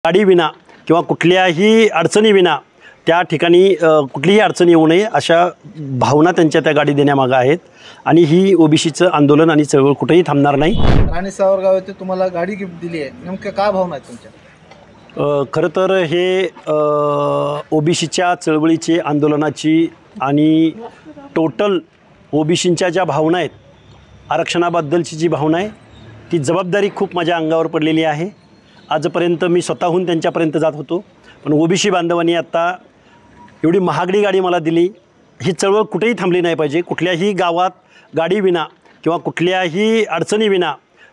गाडीविना किंवा कुठल्याही अडचणीविना त्या ठिकाणी कुठलीही अडचण येऊ नये अशा भावना त्यांच्या त्या गाडी देण्यामागे आहेत आणि ही ओबीसीचं आंदोलन आणि चळवळ कुठेही थांबणार नाही। राणी सावरगाव येथे तुम्हाला गाडी गिफ्ट दिली आहे, नेमकं काय भावना आहे तुमच्या? खरं तर हे ओबीसीच्या चळवळीची आंदोलनाची आणि टोटल ओबीसींच्या ज्या भावना आहेत, आरक्षणाबद्दलची जी भावना आहे ती जबाबदारी खूप माझ्या अंगावर पडलेली आहे। आजपर्यंत मी स्वतःहून त्यांच्यापर्यंत जात होतो, पण ओबीसी बांधवांनी आता एवढी महागडी गाडी मला दिली। ही चळवळ कुठेही थांबली नाही पाहिजे। कुठल्याही गावात गाडीविना किंवा कुठल्याही अडचणीविना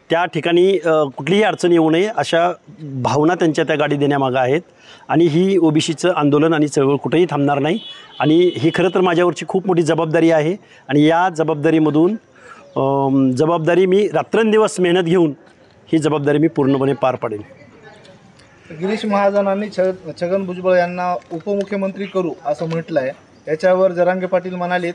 त्या ठिकाणी कुठलीही अडचण येऊ नये अशा भावना त्यांच्या त्या गाडी देण्यामागे आहेत आणि ही ओबीसीचं आंदोलन आणि चळवळ कुठेही थांबणार नाही। आणि ही खरं तर माझ्यावरची खूप मोठी जबाबदारी आहे आणि या जबाबदारीमधून जबाबदारी मी रात्रंदिवस मेहनत घेऊन ही जबाबदारी मी पूर्णपणे पार पाडेन। गिरीश महाजनांनी छगन भुजबळ यांना उपमुख्यमंत्री करू असं म्हटलं आहे। याच्यावर जरांगे पाटील म्हणालेत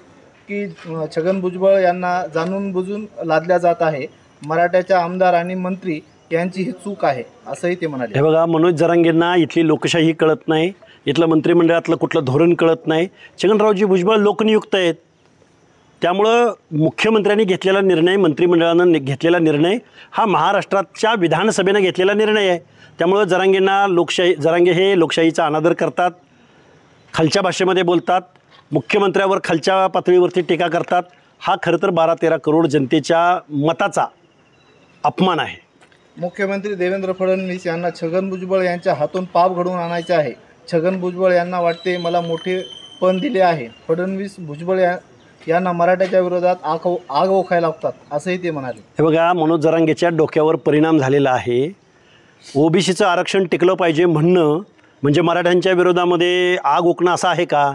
की छगन भुजबळ यांना जाणून बुजून लादल्या जात आहे, मराठ्याच्या आमदार आणि मंत्री यांची ही चूक आहे असंही ते म्हणाले। हे बघा, मनोज जरांगेंना इथली लोकशाही कळत नाही, इथलं मंत्रिमंडळातलं कुठलं धोरण कळत नाही। छगनरावजी भुजबळ लोकनियुक्त आहेत, त्यामुळं मुख्यमंत्र्यांनी घेतलेला निर्णय, मंत्रिमंडळानं घेतलेला निर्णय हा महाराष्ट्राच्या विधानसभेनं घेतलेला निर्णय आहे। त्यामुळं जरांगे हे लोकशाहीचा अनादर करतात, खालच्या भाषेमध्ये बोलतात, मुख्यमंत्र्यावर खालच्या पातळीवरती टीका करतात। हा खरं तर 12-13 करोड जनतेच्या मताचा अपमान आहे। मुख्यमंत्री देवेंद्र फडणवीस यांना छगन भुजबळ यांच्या हातून पाप घडवून आणायचे आहे। छगन भुजबळ यांना वाटते मला मोठे पण दिले आहे। फडणवीस भुजबळ यांना मराठ्याच्या विरोधात आग ओखायला लागतात असंही ते म्हणाले। हे बघा, मनोज जरांगेच्या डोक्यावर परिणाम झालेला आहे। ओबीसीचं आरक्षण टिकलं पाहिजे म्हणणं म्हणजे मराठ्यांच्या विरोधामध्ये आग ओकणं असं आहे का?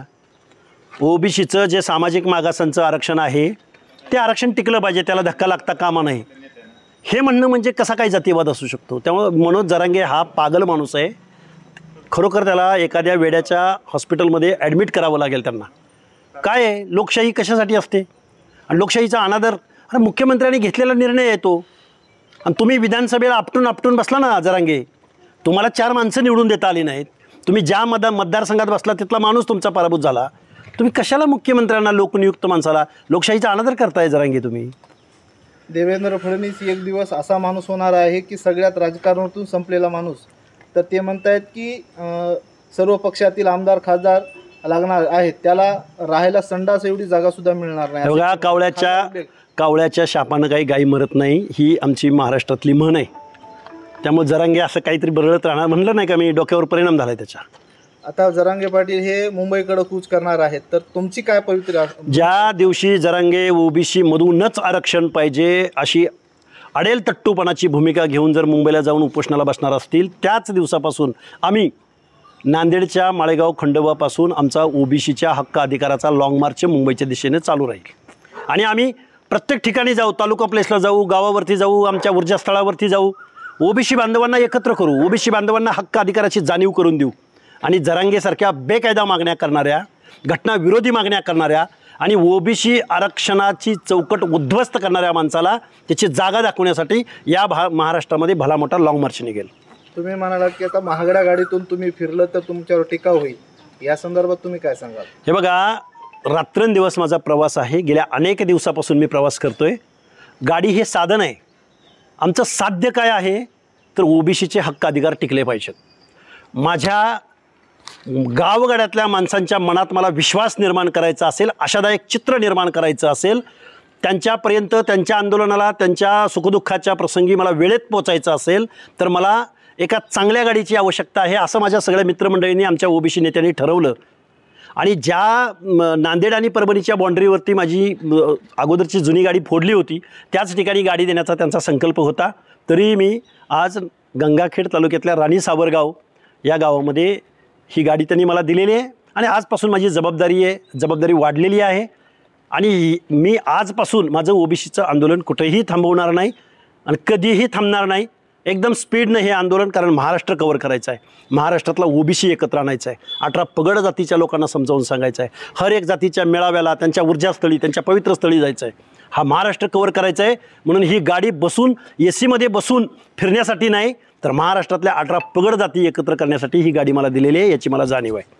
ओबीसीचं जे सामाजिक मागासांचं आरक्षण आहे ते आरक्षण टिकलं पाहिजे, त्याला धक्का लागता कामा नये हे म्हणणं म्हणजे कसा काही जातीवाद असू शकतो? त्यामुळे मनोज जरांगे हा पागल माणूस आहे। खरोखर त्याला एखाद्या वेड्याच्या हॉस्पिटलमध्ये ॲडमिट करावं लागेल। त्यांना काय आहे, लोकशाही कशासाठी असते आणि लोकशाहीचा अनादर? अरे मुख्यमंत्र्यांनी घेतलेला निर्णय आहे तो, आणि तुम्ही विधानसभेला आपटून बसला ना जरांगे। तुम्हाला 4 माणसं निवडून देता आली नाहीत, तुम्ही ज्या मतदारसंघात बसला तिथला माणूस तुमचा पराभूत झाला। तुम्ही कशाला मुख्यमंत्र्यांना, लोकनियुक्त माणसाला लोकशाहीचा अनादर करताय जरांगे तुम्ही? देवेंद्र फडणवीस एक दिवस असा माणूस होणार आहे की सगळ्यात राजकारणातून संपलेला माणूस। तर ते म्हणतायत की सर्व पक्षातील आमदार खासदार लागणार आहेत, त्याला राहायला संडास एवढी जागा सुद्धा मिळणार नाही। बघा, कावळ्याच्या शापानं काही गाई मरत नाही, ही आमची महाराष्ट्रातली म्हण आहे। त्यामुळे जरांगे असं काहीतरी बरळत राहणार म्हणलं नाही का मी, डोक्यावर परिणाम झाला त्याच्या। आता जरांगे पाटील हे मुंबईकडे कूच करणार आहेत, तर तुमची काय पवित्र? ज्या दिवशी जरांगे ओबीसी मधूनच आरक्षण पाहिजे अशी अडेल तट्टूपणाची भूमिका घेऊन जर मुंबईला जाऊन उपोषणाला बसणार असतील, त्याच दिवसापासून आम्ही नांदेडच्या माळेगाव खंडोबापासून आमचा ओबीसीच्या हक्क अधिकाराचा लाँग मार्च मुंबईच्या दिशेने चालू राहील आणि आम्ही प्रत्येक ठिकाणी जाऊ, तालुका प्लेसला जाऊ, गावावरती जाऊ, आमच्या ऊर्जास्थळावरती जाऊ, ओबीसी बांधवांना एकत्र करू, ओबीसी बांधवांना हक्क अधिकाराची जाणीव करून देऊ आणि जरांगेसारख्या बेकायदा मागण्या करणाऱ्या, घटनाविरोधी मागण्या करणाऱ्या आणि ओबीसी आरक्षणाची चौकट उद्ध्वस्त करणाऱ्या माणसाला त्याची जागा दाखवण्यासाठी या महाराष्ट्रामध्ये भला मोठा लाँग मार्च निघेल। तुम्ही म्हणालात की आता महागड्या गाडीतून तुम्ही फिरलं तर तुमच्यावर टीका होईल, या संदर्भात तुम्ही काय सांगाल? हे बघा, रात्रंदिवस माझा प्रवास आहे, गेल्या अनेक दिवसापासून मी प्रवास करतोय। गाडी हे साधन आहे, आमचं साध्य काय आहे तर ओबीसीचे हक्क अधिकार टिकले पाहिजेत। माझ्या गावगाड्यातल्या माणसांच्या मनात मला विश्वास निर्माण करायचा असेल, आशादायक चित्र निर्माण करायचं असेल, त्यांच्यापर्यंत त्यांच्या आंदोलनाला, त्यांच्या सुखदुःखाच्या प्रसंगी मला वेळेत पोचायचं असेल तर मला एका चांगल्या गाडीची आवश्यकता आहे असं माझ्या सगळ्या मित्रमंडळींनी, आमच्या ओबीसी नेत्यांनी ठरवलं। आणि ज्या नांदेड आणि परभणीच्या बाँड्रीवरती माझी अगोदरची जुनी गाडी फोडली होती त्याच ठिकाणी गाडी देण्याचा त्यांचा संकल्प होता, तरी मी आज गंगाखेड तालुक्यातल्या राणी सावरगाव या गावामध्ये ही गाडी त्यांनी मला दिलेली आहे आणि आजपासून माझी जबाबदारी वाढलेली आहे आणि मी आजपासून माझं ओबीसीचं आंदोलन कुठेही थांबवणार नाही आणि कधीही थांबणार नाही। एकदम स्पीडनं हे आंदोलन, कारण महाराष्ट्र कव्हर करायचं आहे, महाराष्ट्रातला ओबीसी एकत्र आणायचं आहे, 18 पगड जातीच्या लोकांना समजावून सांगायचं आहे, हर एक जातीच्या मेळाव्याला, त्यांच्या ऊर्जास्थळी, त्यांच्या पवित्र स्थळी जायचं आहे, हा महाराष्ट्र कव्हर करायचा आहे। म्हणून ही गाडी बसून AC मध्ये बसून फिरण्यासाठी नाही, तर महाराष्ट्रातल्या 18 पगड जाती एकत्र करण्यासाठी ही गाडी मला दिलेली आहे, याची मला जाणीव आहे.